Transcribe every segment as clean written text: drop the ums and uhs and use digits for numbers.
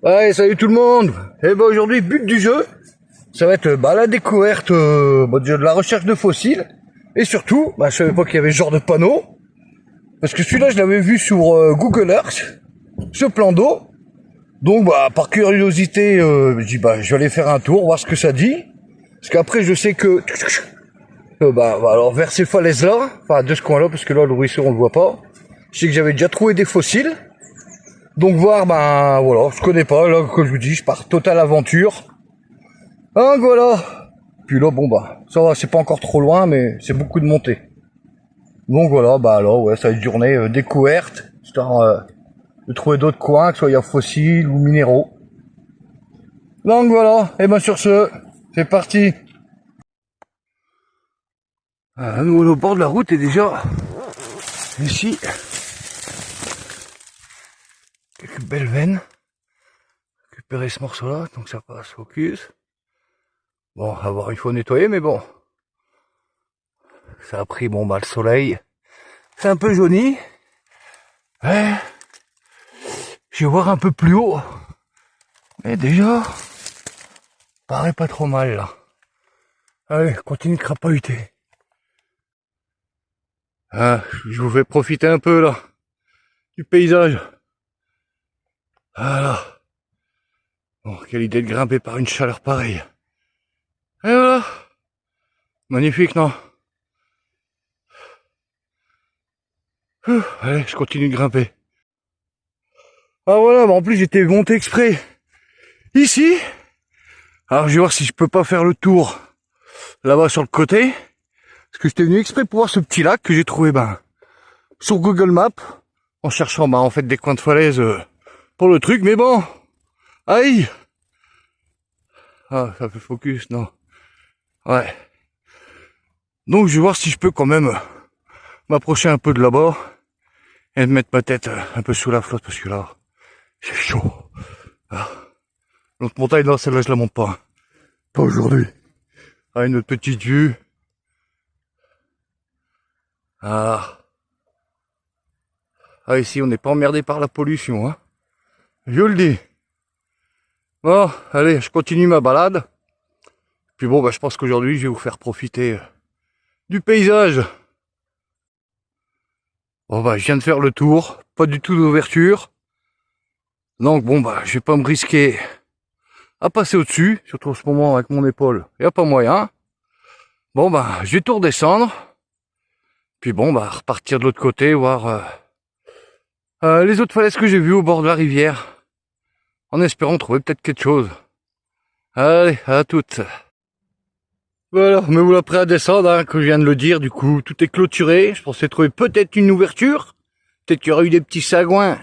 Ouais, salut tout le monde. Et ben aujourd'hui, but du jeu, ça va être la découverte de la recherche de fossiles. Et surtout, je savais pas qu'il y avait ce genre de panneau. Parce que celui-là, je l'avais vu sur Google Earth, ce plan d'eau. Donc par curiosité, je dis je vais aller faire un tour, voir ce que ça dit. Parce qu'après, je sais que alors vers ces falaises-là, enfin de ce coin-là, parce que là le ruisseau on le voit pas. Je sais que j'avais déjà trouvé des fossiles. Donc voir, voilà, je connais pas, là, comme je vous dis, je pars totale aventure. Donc voilà. Puis là, ça va, c'est pas encore trop loin, mais c'est beaucoup de montée. Donc voilà, alors, ouais, ça va être une journée découverte, histoire de trouver d'autres coins, que ce soit fossiles ou minéraux. Donc voilà, et sur ce, c'est parti. Nous, au bord de la route, est déjà ici. Quelques belles veines. Récupérer ce morceau-là, donc ça passe focus. Bon, à voir, il faut nettoyer, mais bon. Ça a pris, le soleil. C'est un peu jauni. Ouais. Je vais voir un peu plus haut. Mais déjà, paraît pas trop mal, là. Allez, continue de crapahuter. Je vous fais profiter un peu, là, du paysage. Voilà. Bon, quelle idée de grimper par une chaleur pareille. Et voilà. Magnifique, non? Allez, je continue de grimper. Ah voilà, en plus j'étais monté exprès ici. Alors je vais voir si je peux pas faire le tour là-bas sur le côté. Parce que j'étais venu exprès pour voir ce petit lac que j'ai trouvé sur Google Maps. En cherchant en fait des coins de falaise pour le truc. Mais bon. Aïe. Ah, ça fait focus, non. Ouais. Donc je vais voir si je peux quand même m'approcher un peu de là-bas. Et de mettre ma tête un peu sous la flotte. Parce que là, c'est chaud. L'autre montagne, là, celle-là, je la monte pas. Pas aujourd'hui. Une autre petite vue. Ici, on n'est pas emmerdé par la pollution, hein. Je le dis. Bon, allez, je continue ma balade. Puis je pense qu'aujourd'hui, je vais vous faire profiter du paysage. Bon, je viens de faire le tour. Pas du tout d'ouverture. Donc, je vais pas me risquer à passer au-dessus. Surtout en ce moment, avec mon épaule, il n'y a pas moyen. Je vais tout redescendre. Puis repartir de l'autre côté, voir les autres falaises que j'ai vues au bord de la rivière. En espérant trouver peut-être quelque chose. Allez, à toutes. Voilà, me voilà prêt à descendre, comme je viens de le dire, du coup, tout est clôturé. Je pensais trouver peut-être une ouverture. Peut-être qu'il y aurait eu des petits sagouins,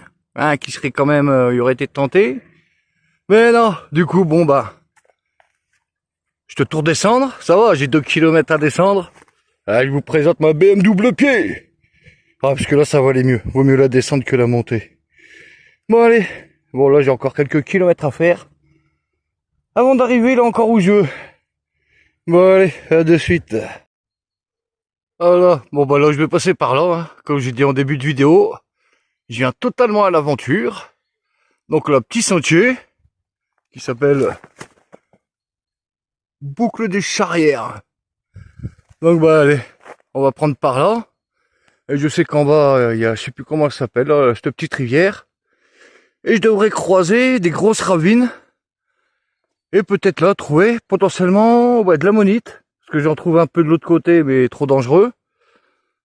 qui seraient quand même, y auraient été tentés. Mais non, du coup, je te tourne descendre, ça va, j'ai 2 kilomètres à descendre. Je vous présente ma BM double pied. Parce que là, ça va aller mieux. Vaut mieux la descendre que la monter. Bon, allez. Bon, là, j'ai encore quelques kilomètres à faire. Avant d'arriver, là, encore où je veux. Bon, allez, à de suite. Voilà. Bon, là, je vais passer par là, hein. Comme j'ai dit en début de vidéo. Je viens totalement à l'aventure. Donc, là, petit sentier. Qui s'appelle Boucle des Charrières. Donc, allez. On va prendre par là. Et je sais qu'en bas, il y a, je sais plus comment elle s'appelle, cette petite rivière. Et je devrais croiser des grosses ravines. Et peut-être là, trouver potentiellement de l'ammonite. Parce que j'en trouve un peu de l'autre côté, mais trop dangereux.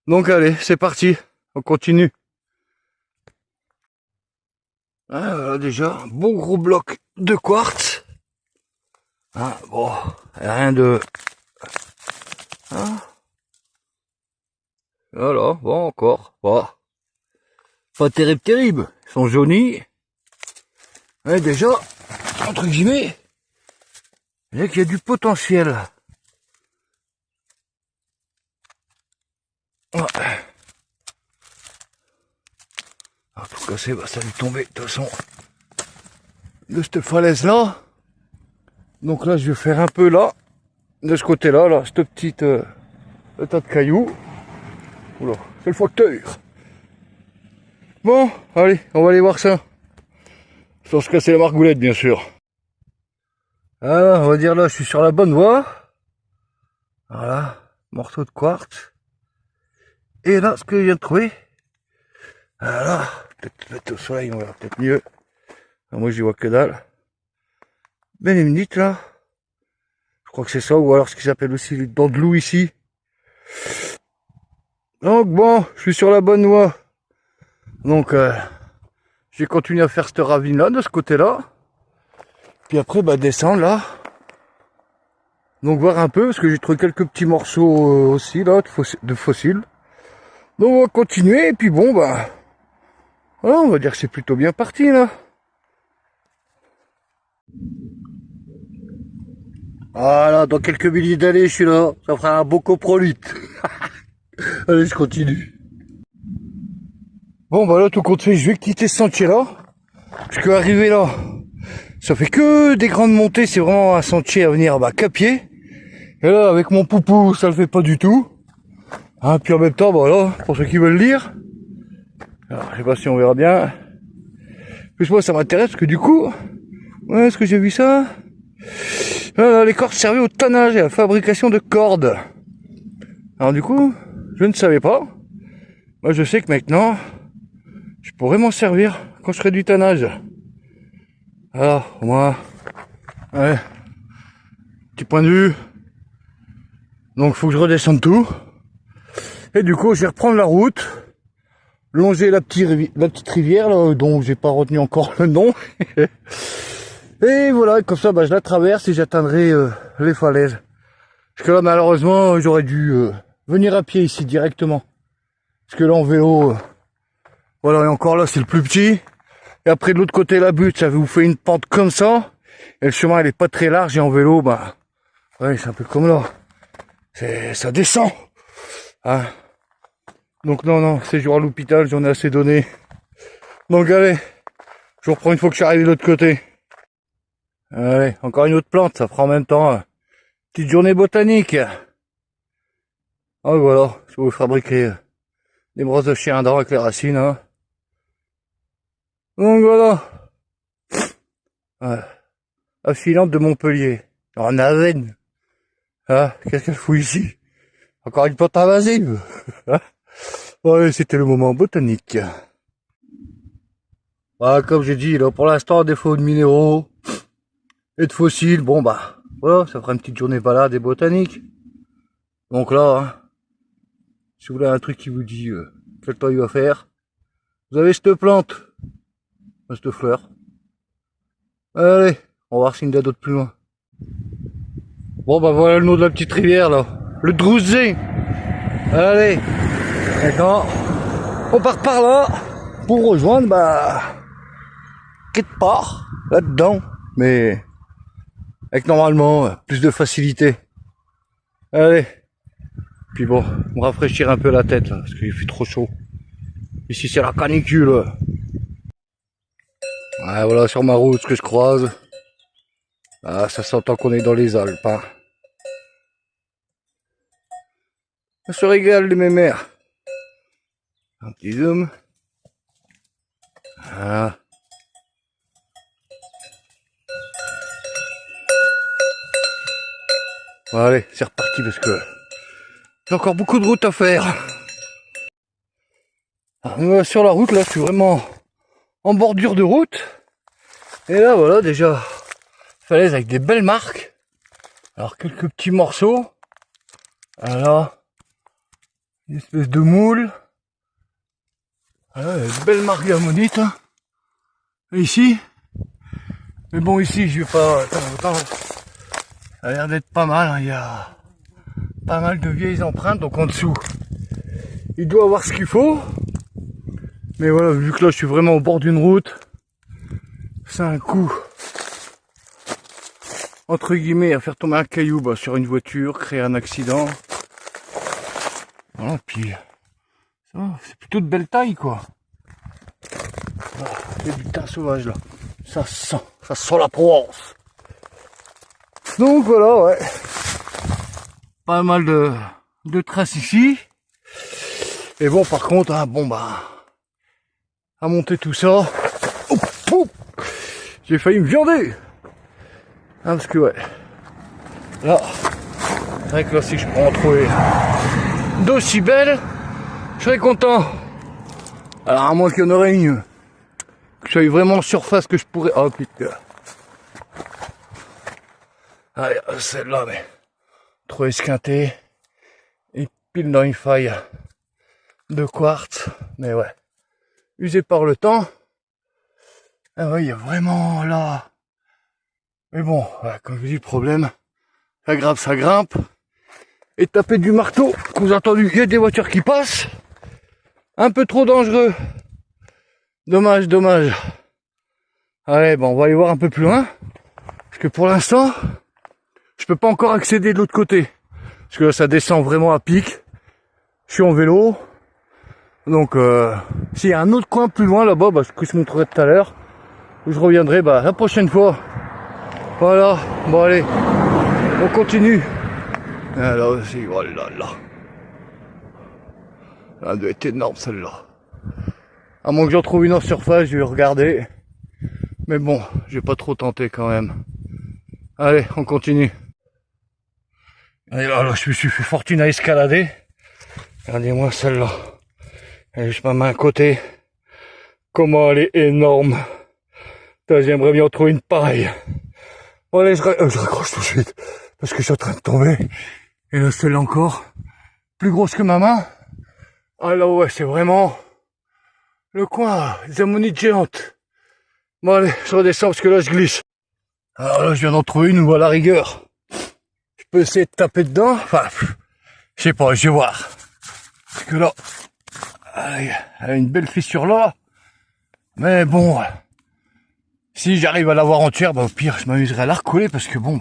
Donc allez, c'est parti. On continue. Voilà déjà, un bon gros bloc de quartz. Rien de... Voilà, encore. Pas terrible. Ils sont jaunis. Et déjà, entre guillemets, il y a qu'il y a du potentiel. En tout cas, ça a dû tomber de toute façon de cette falaise là. Donc là, je vais faire un peu là, de ce côté-là, là, cette petite tas de cailloux. Oula, c'est le facteur. Bon, allez, on va aller voir ça. sans se casser la margoulette, bien sûr. Alors, on va dire là, je suis sur la bonne voie. Voilà, morceau de quartz. Et là, ce que je viens de trouver, voilà, peut-être mettre au soleil, on verra peut-être mieux. Alors, moi, j'y vois que dalle. Bénéminite, là. Je crois que c'est ça, ou alors ce qui s'appelle aussi les dents de loup ici. Donc bon, je suis sur la bonne voie. Donc, j'ai continué à faire cette ravine-là, de ce côté-là. Puis après, bah, descendre, là. Donc, voir un peu, parce que j'ai trouvé quelques petits morceaux aussi, là, de fossiles. Donc, on va continuer, et puis bon, bah... Voilà, on va dire que c'est plutôt bien parti, là. Voilà, dans quelques milliers d'années, je suis là. Ça fera un beau coprolite. Allez, je continue. Bon, bah là, tout compte fait, je vais quitter ce sentier-là. Parce que arriver là, ça fait que des grandes montées. C'est vraiment un sentier à venir qu'à pied. Et là, avec mon poupou, ça le fait pas du tout. Hein, puis en même temps, bah là, pour ceux qui veulent lire. Alors, je sais pas si on verra bien. Plus moi, ça m'intéresse, parce que du coup... Ouais, est-ce que j'ai vu ça? Voilà, les cordes servaient au tannage et à la fabrication de cordes. Alors du coup, je ne savais pas. Moi, je sais que maintenant, je pourrais m'en servir quand je ferai du tannage. Alors, au moins, ouais, petit point de vue. Donc, faut que je redescende tout. Et du coup, je vais reprendre la route, longer la petite rivière là, dont j'ai pas retenu encore le nom. Et voilà, comme ça, bah, je la traverse et j'atteindrai les falaises. Parce que là, malheureusement, j'aurais dû venir à pied ici directement. Parce que là, en vélo, voilà, et encore là, c'est le plus petit. Et après, de l'autre côté, la butte, ça vous fait une pente comme ça. Et le chemin, il est pas très large. Et en vélo, bah, ouais, c'est un peu comme là. Ça descend. Hein. Donc non, ces jours à l'hôpital, j'en ai assez donné. Donc allez, je reprends une fois que je suis arrivé de l'autre côté. Allez, encore une autre plante, ça fera en même temps petite journée botanique. Ah voilà, je vais vous fabriquer des brosses de chien dents avec les racines. Hein. Donc voilà. La filante de Montpellier, en Avenne. Ah, qu'est-ce qu'elle fout ici? Encore une plante invasive. Ouais, c'était le moment botanique. Bah, comme j'ai dit, là, pour l'instant, défaut de minéraux et de fossiles, bon bah, voilà, ça fera une petite journée balade et botanique. Donc là, hein, si vous voulez un truc qui vous dit quel temps il va faire, vous avez cette plante, cette fleur. Allez, on va voir s'il y en a d'autres plus loin. Bon bah voilà le nom de la petite rivière là, le Drouzé. Allez, maintenant, on part par là pour rejoindre quelque part là-dedans, mais avec normalement plus de facilité. Allez, puis bon, me rafraîchir un peu la tête là, parce qu'il fait trop chaud. Ici c'est la canicule. Ouais, voilà sur ma route ce que je croise. Ah, ça s'entend qu'on est dans les Alpes. Hein. On se régale les mémères. Un petit zoom. Voilà. Bon, allez, c'est reparti parce que j'ai encore beaucoup de route à faire. Alors, sur la route, là, je suis vraiment en bordure de route. Et là, voilà, déjà, falaise avec des belles marques. Alors, quelques petits morceaux. Alors, une espèce de moule. Voilà, une belle marque d'ammonite. Hein. Et ici. Mais bon, ici, je vais pas... Attends, ça a l'air d'être pas mal. Hein. Il y a pas mal de vieilles empreintes. Donc, en dessous, il doit avoir ce qu'il faut. Mais voilà, vu que là, je suis vraiment au bord d'une route, c'est un coup, entre guillemets, à faire tomber un caillou sur une voiture, créer un accident. Voilà, puis, ça va, c'est plutôt de belle taille, quoi. Voilà, c'est du thym sauvage, là. Ça sent la Provence. Donc, voilà, ouais. Pas mal de traces ici. Et bon, par contre, hein, bon, à monter tout ça, J'ai failli me viander. Ah, parce que ouais. Là, c'est vrai que là, si je peux en trouver d'aussi belles, je serais content. Alors, à moins qu'il y en aurait une que je sois vraiment en surface que je pourrais... Oh putain. Allez, celle-là, mais trop esquintée. Et pile dans une faille de quartz. Mais ouais. Usé par le temps. Ah ouais, il y a vraiment là. Mais bon, ouais, comme je vous dis, le problème, ça grimpe. Et taper du marteau, que vous avez entendu, il y a des voitures qui passent. Un peu trop dangereux. Dommage, dommage. Allez, bon, on va aller voir un peu plus loin. Parce que pour l'instant, je peux pas encore accéder de l'autre côté. Parce que là, ça descend vraiment à pic. Je suis en vélo. Donc, s'il y a un autre coin plus loin là-bas, bah, ce que je montrerai tout à l'heure, où je reviendrai la prochaine fois. Voilà, bon allez, on continue. Ah, là aussi, oh là là. Elle doit être énorme celle-là. À moins que j'en trouve une en surface, je vais regarder. Mais bon, je vais pas trop tenter quand même. Allez, on continue. Et là, je me suis fait fortune à escalader. Regardez-moi celle-là. Elle est juste ma main à côté. Comment elle est énorme. J'aimerais bien en trouver une pareille. Bon allez, je raccroche tout de suite. Parce que je suis en train de tomber. Et là, celle-là encore. Plus grosse que ma main. Ah là ouais, c'est vraiment le coin des ammonites géantes. Bon allez, je redescends parce que là, je glisse. Alors là, je viens d'en trouver une ou à la rigueur. Je peux essayer de taper dedans. Enfin, je sais pas, je vais voir. Parce que là, elle a une belle fissure là. Mais bon, si j'arrive à l'avoir entière, bah au pire, je m'amuserai à la recoller parce que bon,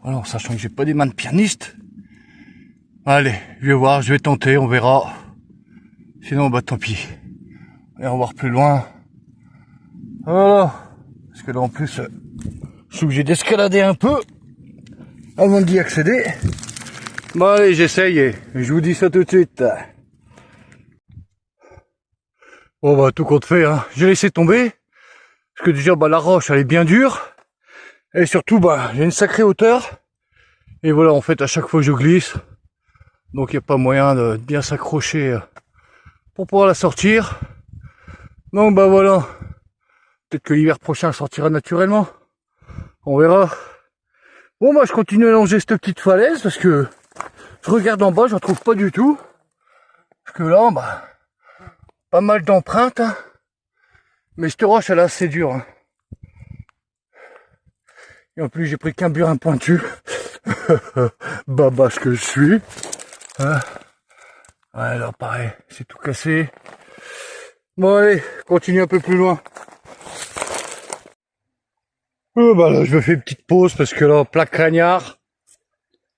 voilà, en sachant que j'ai pas des mains de pianiste. Allez, je vais voir, je vais tenter, on verra. Sinon, tant pis. Et on va voir plus loin. Voilà. Parce que là, en plus, je suis obligé d'escalader un peu avant d'y accéder. Bon, allez, j'essaye et je vous dis ça tout de suite. Bon, tout compte fait, hein. J'ai laissé tomber. Parce que déjà, la roche, elle est bien dure. Et surtout, j'ai une sacrée hauteur. Et voilà, en fait, à chaque fois, je glisse. Donc, il n'y a pas moyen de bien s'accrocher pour pouvoir la sortir. Donc, voilà. Peut-être que l'hiver prochain, elle sortira naturellement. On verra. Bon, je continue à longer cette petite falaise parce que je regarde en bas, je ne trouve pas du tout. Parce que là, pas mal d'empreintes. Hein. Mais cette roche, elle est assez dure. Hein. Et en plus, j'ai pris qu'un burin pointu. Babache que je suis. Hein. Ouais, alors pareil, c'est tout cassé. Bon, allez, continue un peu plus loin. Là, je me fais une petite pause parce que là, plaque cagnard.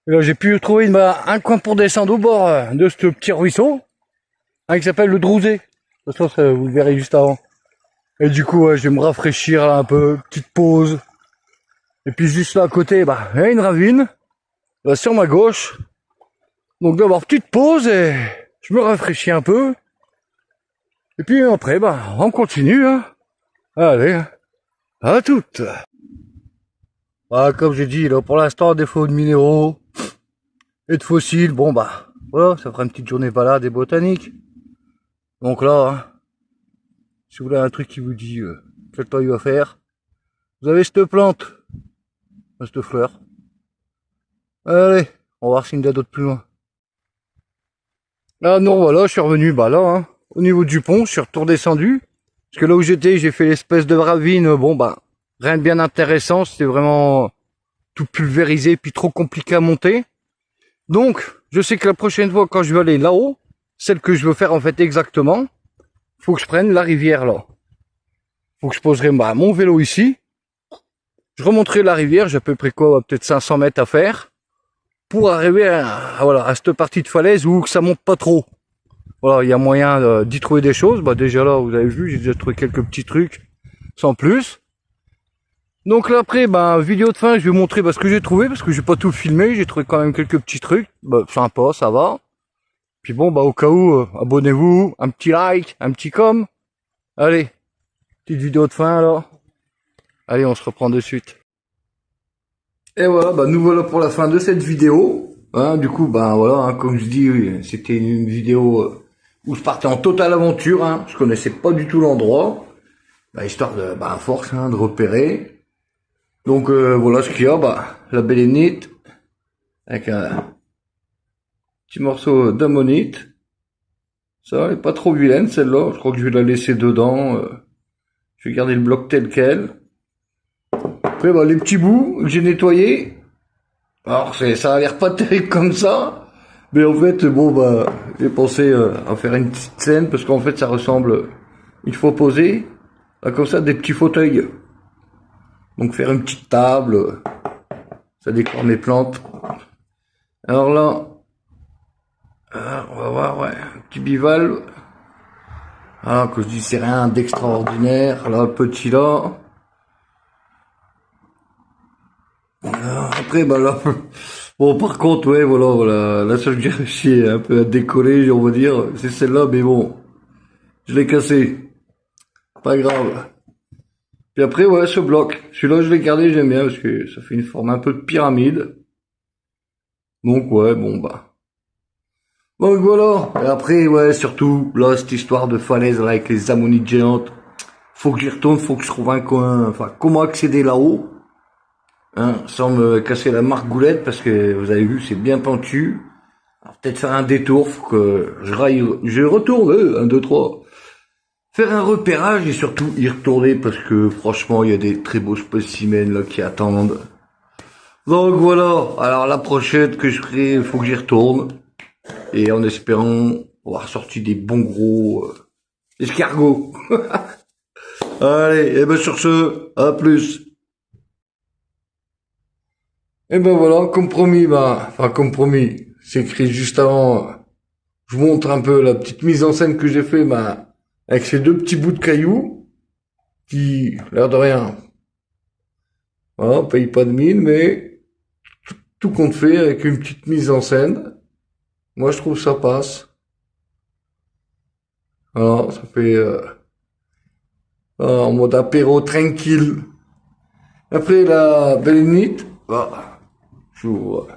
Et là, j'ai pu trouver un coin pour descendre au bord de ce petit ruisseau. Qui s'appelle le Drouzé. De toute façon, ça, vous le verrez juste avant. Et du coup, je vais me rafraîchir là un peu, petite pause. Et puis juste là à côté, il y a une ravine. Là sur ma gauche. Donc d'abord petite pause et je me rafraîchis un peu. Et puis après, on continue. Hein. Allez, à toutes. Comme j'ai dit, là pour l'instant, à défaut de minéraux et de fossiles, voilà, ça fera une petite journée balade et botanique. Donc là, si vous voulez un truc qui vous dit quel temps il va faire, vous avez cette plante, cette fleur. Allez, on va voir s'il y en a d'autres plus loin. Ah non, voilà, je suis revenu là, au niveau du pont, je suis redescendu. Parce que là où j'étais, j'ai fait l'espèce de ravine, rien de bien intéressant, c'était vraiment tout pulvérisé, puis trop compliqué à monter. Donc, je sais que la prochaine fois, quand je vais aller là-haut, celle que je veux faire en fait exactement, faut que je prenne la rivière là. Faut que je poserai mon vélo ici. Je remonterai la rivière, j'ai à peu près peut-être 500 mètres à faire. Pour arriver à cette partie de falaise où ça monte pas trop. Voilà, il y a moyen d'y trouver des choses. Déjà là, vous avez vu, j'ai déjà trouvé quelques petits trucs, sans plus. Donc là après, vidéo de fin, je vais vous montrer ce que j'ai trouvé, parce que j'ai pas tout filmé, j'ai trouvé quand même quelques petits trucs. Sympa, ça va. Puis au cas où, abonnez-vous, un petit like, un petit com. Allez, petite vidéo de fin alors. Allez, on se reprend de suite. Et voilà, bah nous voilà pour la fin de cette vidéo. Hein, du coup, bah voilà, hein, comme je dis, oui, c'était une vidéo où je partais en totale aventure. Hein, je connaissais pas du tout l'endroit, bah, histoire de, bah, à force, hein, de repérer. Donc voilà ce qu'il y a, bah la bélénite avec un petit morceau d'ammonite. Ça, elle est pas trop vilaine celle-là. Je crois que je vais la laisser dedans. Je vais garder le bloc tel quel. Après, bah, les petits bouts que j'ai nettoyés. Alors, ça a l'air pas terrible comme ça. Mais en fait, bon, bah, j'ai pensé à faire une petite scène parce qu'en fait, ça ressemble, une fois posé, à comme ça, des petits fauteuils. Donc, faire une petite table, ça décore mes plantes. Alors là, on va voir, ouais, un petit bivalve. Alors, que je dis, c'est rien d'extraordinaire. Là, le petit là. Après, bah là, bon, par contre, ouais, voilà, la seule que j'ai réussi un peu à décoller, on va dire, c'est celle-là, mais bon, je l'ai cassé. Pas grave. Puis après, ouais, ce bloc. Celui-là, je l'ai gardé, j'aime bien, parce que ça fait une forme un peu de pyramide. Donc, ouais, bon, bah. Donc, voilà. Et après, ouais, surtout, là, cette histoire de falaise, là, avec les ammonites géantes. Faut que j'y retourne, faut que je trouve un coin, enfin, comment accéder là-haut. Hein, sans me casser la margoulette, parce que vous avez vu, c'est bien pentu. Alors, peut-être faire un détour, faut que je retourne, 1, 2, 3. Faire un repérage et surtout y retourner parce que franchement, il y a des très beaux spécimens là qui attendent. Donc voilà, alors la prochaine que je ferai, il faut que j'y retourne. Et en espérant avoir sorti des bons gros escargots. Allez, et ben sur ce, à plus. Et ben voilà, compromis, compromis, c'est écrit juste avant. Je vous montre un peu la petite mise en scène que j'ai fait, avec ces deux petits bouts de cailloux, qui, l'air de rien, voilà, on paye pas de mine, mais tout compte fait avec une petite mise en scène. Moi, je trouve ça passe. Voilà, ça fait en mode apéro tranquille. Après la bélénite, bah, voilà.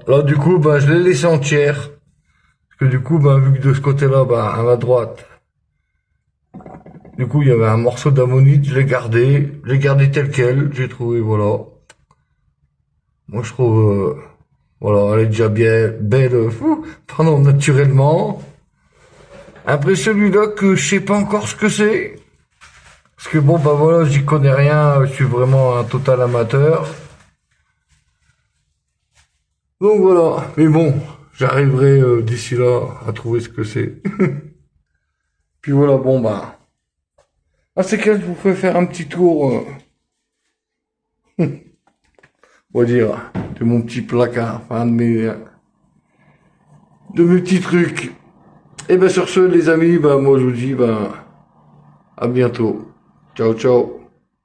Là, du coup, bah, je l'ai laissé entière. Parce que du coup, bah, vu que de ce côté-là, bah, à ma droite, du coup, il y avait un morceau d'ammonite, je l'ai gardé tel quel, j'ai trouvé, voilà. Moi, je trouve, voilà, elle est déjà bien belle, pardon, naturellement. Après celui-là que je sais pas encore ce que c'est. Parce que bon, bah voilà, j'y connais rien, je suis vraiment un total amateur. Donc voilà, mais bon, j'arriverai d'ici là à trouver ce que c'est. Puis voilà, bon bah, à ces cas, je vous fais faire un petit tour, on va dire, de mon petit placard, enfin de mes petits trucs. Et ben sur ce, les amis, bah moi je vous dis, bah à bientôt. Ciao, ciao.